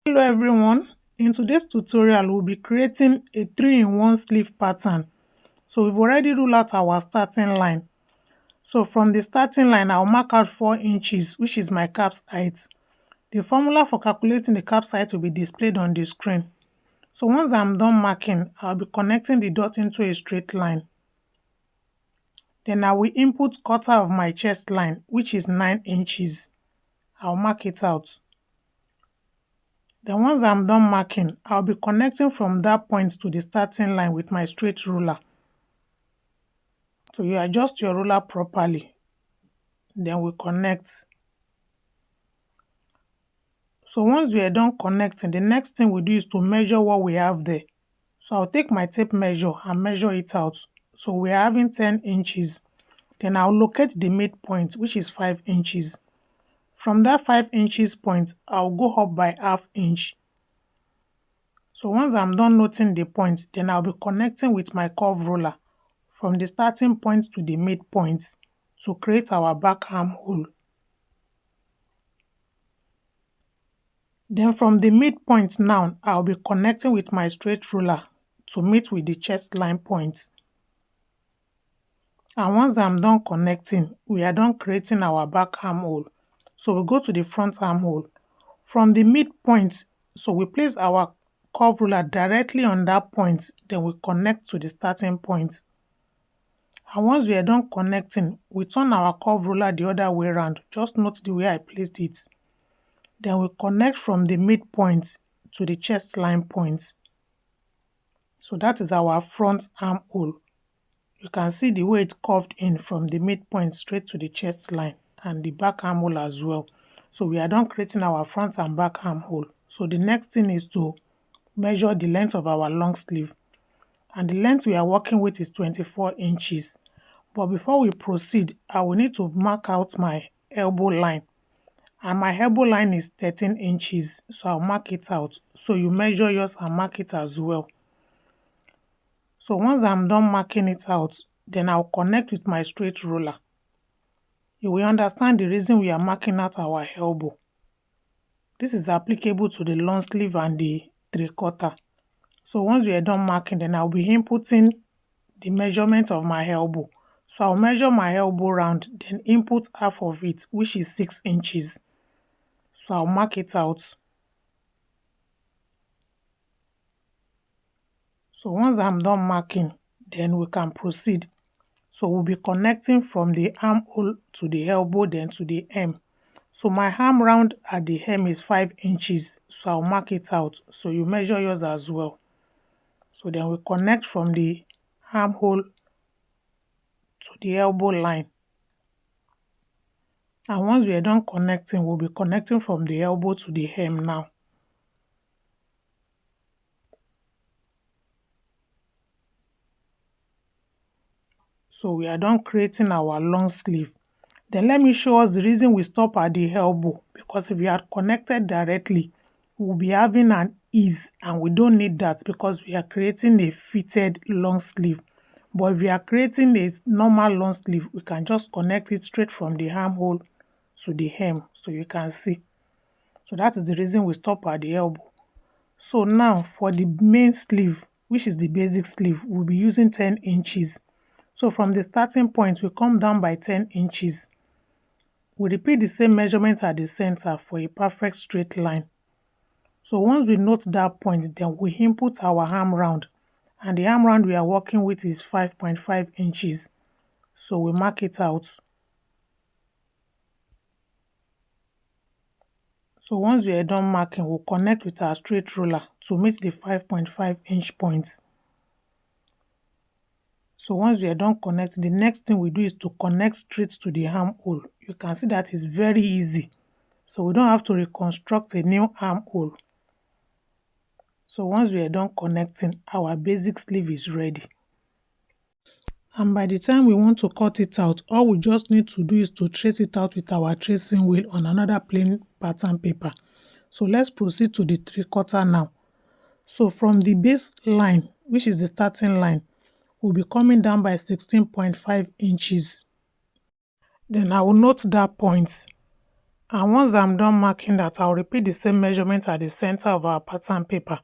Hello everyone, in today's tutorial we'll be creating a 3-in-1 sleeve pattern. So we've already ruled out our starting line. So from the starting line I'll mark out 4 inches, which is my cap's height. The formula for calculating the cap's height will be displayed on the screen. So once I'm done marking, I'll be connecting the dot into a straight line. Then I will input quarter of my chest line, which is 9 inches. I'll mark it out. Then once I'm done marking, I'll be connecting from that point to the starting line with my straight ruler. So you adjust your ruler properly, then we connect. So once we are done connecting, the next thing we do is to measure what we have there. So I'll take my tape measure and measure it out. So we are having 10 inches. Then I'll locate the midpoint, which is 5 inches. From that 5 inches point, I'll go up by ½ inch. So once I'm done noting the point, then I'll be connecting with my curve ruler from the starting point to the midpoint to create our back armhole. Then from the midpoint now, I'll be connecting with my straight ruler to meet with the chest line point. And once I'm done connecting, we are done creating our back armhole. So we go to the front armhole. From the midpoint, so we place our curve ruler directly on that point, then we connect to the starting point. And once we are done connecting, we turn our curve ruler the other way around. Just note the way I placed it. Then we connect from the midpoint to the chest line point. So that is our front armhole. You can see the way it curved in from the midpoint straight to the chest line and the back armhole as well. So we are done creating our front and back armhole. So the next thing is to measure the length of our long sleeve. And the length we are working with is 24 inches. But before we proceed, I will need to mark out my elbow line. And my elbow line is 13 inches, so I'll mark it out. So you measure yours and mark it as well. So once I'm done marking it out, then I'll connect with my straight ruler. You will understand the reason we are marking out our elbow. This is applicable to the long sleeve and the 3/4. So once we are done marking, then I'll be inputting the measurement of my elbow. So I'll measure my elbow round, then input half of it, which is 6 inches. So I'll mark it out. So once I'm done marking, then we can proceed. So we'll be connecting from the armhole to the elbow, then to the hem. So my arm round at the hem is 5 inches. So I'll mark it out. So you measure yours as well. So then we connect from the armhole to the elbow line. And once we are done connecting, we'll be connecting from the elbow to the hem now. So we are done creating our long sleeve. Then let me show us the reason we stop at the elbow, because if we are connected directly, we'll be having an ease and we don't need that because we are creating a fitted long sleeve. But if we are creating a normal long sleeve, we can just connect it straight from the armhole to the hem, so you can see. So that is the reason we stop at the elbow. So now for the main sleeve, which is the basic sleeve, we'll be using 10 inches. So from the starting point, we come down by 10 inches. We repeat the same measurement at the center for a perfect straight line. So once we note that point, then we input our arm round. And the arm round we are working with is 5.5 inches. So we mark it out. So once we are done marking, we'll connect with our straight ruler to meet the 5.5 inch point. So once we are done connecting, the next thing we do is to connect straight to the armhole. You can see that is very easy. So we don't have to reconstruct a new armhole. So once we are done connecting, our basic sleeve is ready. And by the time we want to cut it out, all we just need to do is to trace it out with our tracing wheel on another plain pattern paper. So let's proceed to the 3/4 now. So from the base line, which is the starting line, we'll be coming down by 16.5 inches. Then I will note that point. And once I'm done marking that, I'll repeat the same measurement at the center of our pattern paper.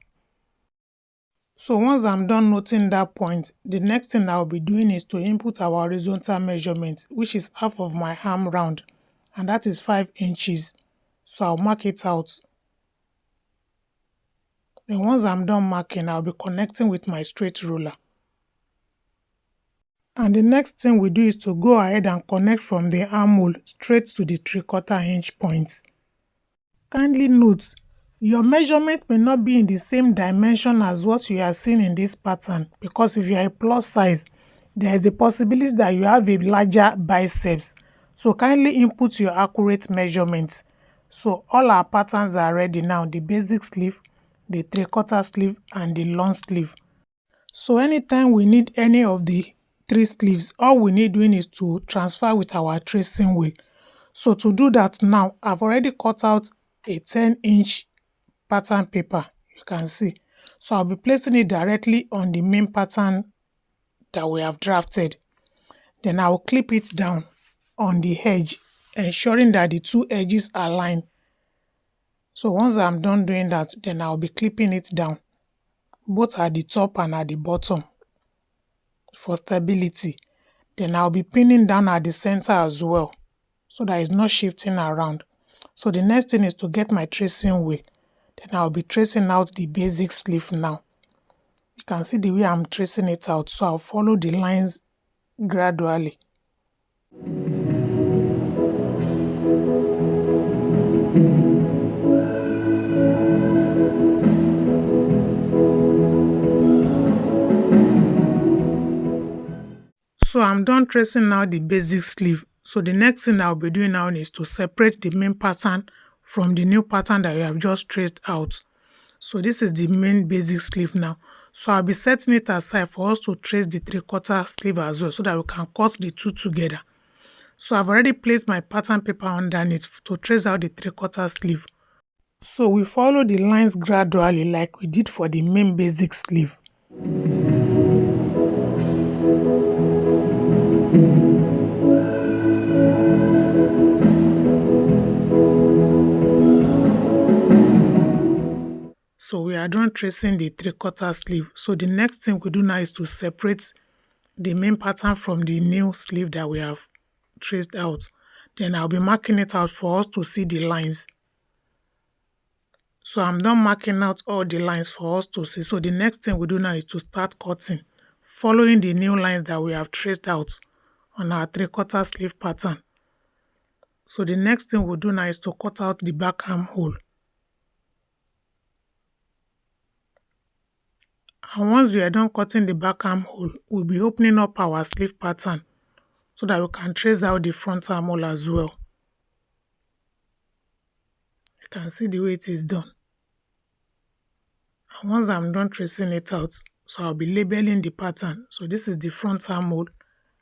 So once I'm done noting that point, the next thing I'll be doing is to input our horizontal measurement, which is half of my arm round, and that is 5 inches. So I'll mark it out. Then once I'm done marking, I'll be connecting with my straight ruler. And the next thing we do is to go ahead and connect from the armhole straight to the 3/4 inch point. Kindly note, your measurement may not be in the same dimension as what you are seeing in this pattern, because if you are a plus size, there is a possibility that you have a larger biceps. So kindly input your accurate measurements. So all our patterns are ready now: the basic sleeve, the 3/4 sleeve, and the long sleeve. So anytime we need any of the 3 sleeves, all we need doing is to transfer with our tracing wheel. So to do that now, I've already cut out a 10-inch pattern paper, you can see. So I'll be placing it directly on the main pattern that we have drafted. Then I'll clip it down on the edge, ensuring that the 2 edges align. So once I'm done doing that, then I'll be clipping it down, both at the top and at the bottom, for stability. Then I'll be pinning down at the center as well, so that it's not shifting around. So the next thing is to get my tracing wheel. Then I'll be tracing out the basic sleeve now. You can see the way I'm tracing it out, so I'll follow the lines gradually. So I'm done tracing now the basic sleeve. So the next thing I'll be doing now is to separate the main pattern from the new pattern that we have just traced out. So this is the main basic sleeve now. So I'll be setting it aside for us to trace the 3/4 sleeve as well, so that we can cut the two together. So I've already placed my pattern paper underneath to trace out the 3/4 sleeve. So we follow the lines gradually like we did for the main basic sleeve. So we are done tracing the 3/4 sleeve. So the next thing we do now is to separate the main pattern from the new sleeve that we have traced out. Then I'll be marking it out for us to see the lines. So I'm done marking out all the lines for us to see. So the next thing we do now is to start cutting, following the new lines that we have traced out on our 3/4 sleeve pattern. So the next thing we'll do now is to cut out the back armhole. And once we are done cutting the back armhole, we'll be opening up our sleeve pattern so that we can trace out the front armhole as well. You can see the way it is done. And once I'm done tracing it out, so I'll be labeling the pattern. So this is the front armhole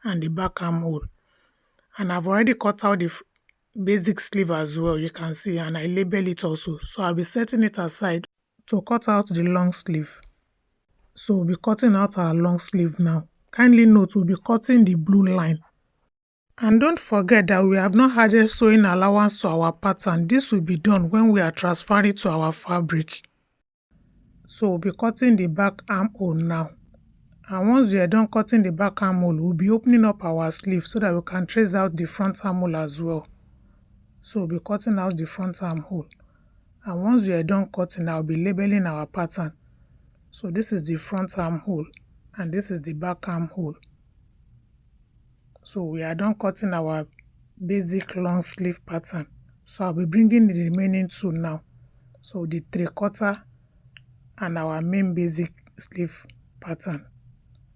and the back armhole. And I've already cut out the basic sleeve as well, you can see, and I label it also. So I'll be setting it aside to cut out the long sleeve. So we'll be cutting out our long sleeve now. Kindly note, we'll be cutting the blue line. And don't forget that we have not added sewing allowance to our pattern. This will be done when we are transferring to our fabric. So we'll be cutting the back armhole now. And once we are done cutting the back armhole, we'll be opening up our sleeve so that we can trace out the front armhole as well. So we'll be cutting out the front armhole. And once we are done cutting, I'll be labeling our pattern. So this is the front armhole and this is the back armhole. So we are done cutting our basic long sleeve pattern. So I'll be bringing the remaining two now. So the 3/4 and our main basic sleeve pattern.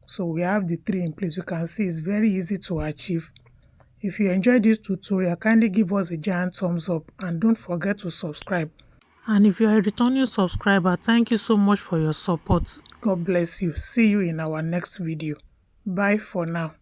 So we have the 3 in place. You can see it's very easy to achieve. If you enjoyed this tutorial, kindly give us a giant thumbs up and don't forget to subscribe. And if you are a returning subscriber, thank you so much for your support. God bless you. See you in our next video. Bye for now.